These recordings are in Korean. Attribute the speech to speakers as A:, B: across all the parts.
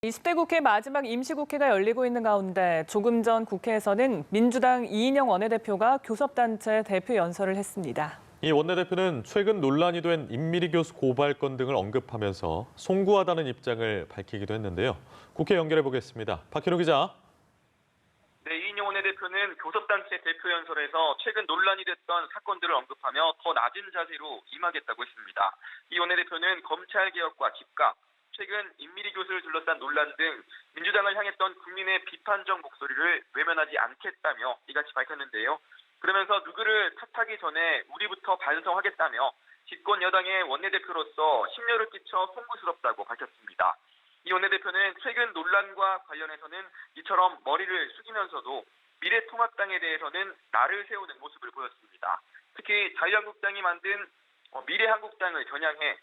A: 20대 국회 마지막 임시국회가 열리고 있는 가운데 조금 전 국회에서는 민주당 이인영 원내대표가 교섭단체 대표 연설을 했습니다.
B: 이 원내대표는 최근 논란이 된 임미리 교수 고발건 등을 언급하면서 송구하다는 입장을 밝히기도 했는데요. 국회 연결해 보겠습니다. 박현우 기자.
C: 네, 이인영 원내대표는 교섭단체 대표 연설에서 최근 논란이 됐던 사건들을 언급하며 더 낮은 자세로 임하겠다고 했습니다. 이 원내대표는 검찰개혁과 집값, 최근 임미리 교수를 둘러싼 논란 등 민주당을 향했던 국민의 비판적 목소리를 외면하지 않겠다며 이같이 밝혔는데요. 그러면서 누구를 탓하기 전에 우리부터 반성하겠다며 집권 여당의 원내대표로서 심려를 끼쳐 송구스럽다고 밝혔습니다. 이 원내대표는 최근 논란과 관련해서는 이처럼 머리를 숙이면서도 미래통합당에 대해서는 날을 세우는 모습을 보였습니다. 특히 자유한국당이 만든 미래한국당을 겨냥해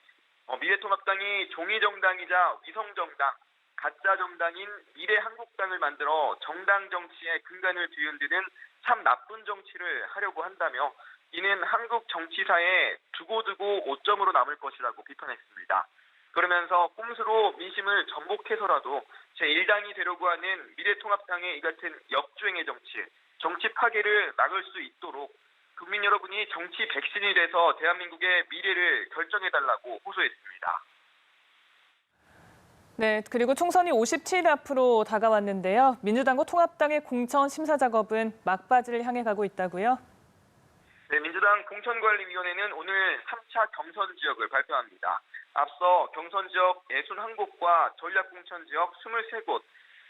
C: 미래통합당이 종이정당이자 위성정당, 가짜정당인 미래한국당을 만들어 정당 정치의 근간을 뒤흔드는 참 나쁜 정치를 하려고 한다며 이는 한국 정치사에 두고두고 오점으로 남을 것이라고 비판했습니다. 그러면서 꼼수로 민심을 전복해서라도 제1당이 되려고 하는 미래통합당의 이 같은 역주행의 정치 파괴를 막을 수 있도록 국민 여러분이 정치 백신이 돼서 대한민국의 미래를 결정해달라고 호소했습니다.
A: 네, 그리고 총선이 57일 앞으로 다가왔는데요. 민주당과 통합당의 공천 심사 작업은 막바지를 향해 가고 있다고요?
C: 네, 민주당 공천관리위원회는 오늘 3차 경선 지역을 발표합니다. 앞서 경선 지역 61곳과 전략 공천 지역 23곳,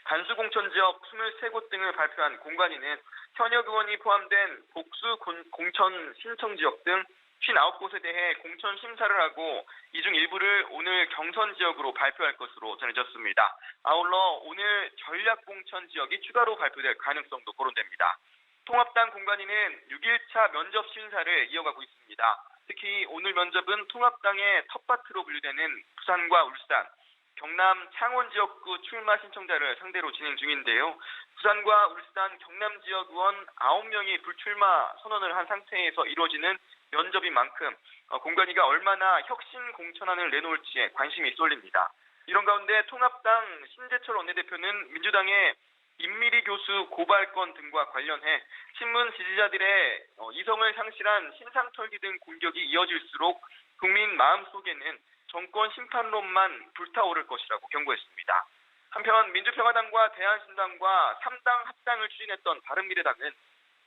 C: 단수 공천 지역 23곳 등을 발표한 공관위는 현역 의원이 포함된 복수 공천 신청 지역 등 59곳에 대해 공천 심사를 하고 이 중 일부를 오늘 경선 지역으로 발표할 것으로 전해졌습니다. 아울러 오늘 전략 공천 지역이 추가로 발표될 가능성도 거론됩니다. 통합당 공관위는 6일차 면접 심사를 이어가고 있습니다. 특히 오늘 면접은 통합당의 텃밭으로 분류되는 부산과 울산, 경남 창원 지역구 출마 신청자를 상대로 진행 중인데요. 부산과 울산, 경남 지역 의원 9명이 불출마 선언을 한 상태에서 이루어지는 면접인 만큼 공관위가 얼마나 혁신 공천안을 내놓을지에 관심이 쏠립니다. 이런 가운데 통합당 신재철 원내대표는 민주당의 임미리 교수 고발건 등과 관련해 친문 지지자들의 이성을 상실한 신상털기 등 공격이 이어질수록 국민 마음속에는 정권 심판론만 불타오를 것이라고 경고했습니다. 한편 민주평화당과 대한신당과 3당 합당을 추진했던 바른미래당은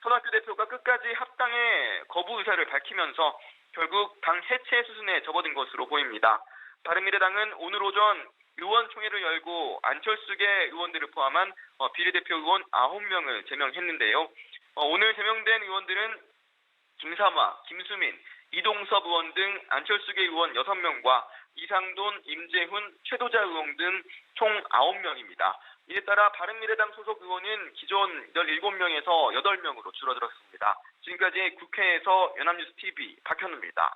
C: 손학규 대표가 끝까지 합당의 거부 의사를 밝히면서 결국 당 해체 수순에 접어든 것으로 보입니다. 바른미래당은 오늘 오전 의원총회를 열고 안철수계 의원들을 포함한 비례대표 의원 9명을 제명했는데요. 오늘 제명된 의원들은 김삼화, 김수민, 이동섭 의원 등 안철수계 의원 6명과 이상돈, 임재훈, 최도자 의원 등 총 9명입니다. 이에 따라 바른미래당 소속 의원은 기존 17명에서 8명으로 줄어들었습니다. 지금까지 국회에서 연합뉴스 TV 박현우입니다.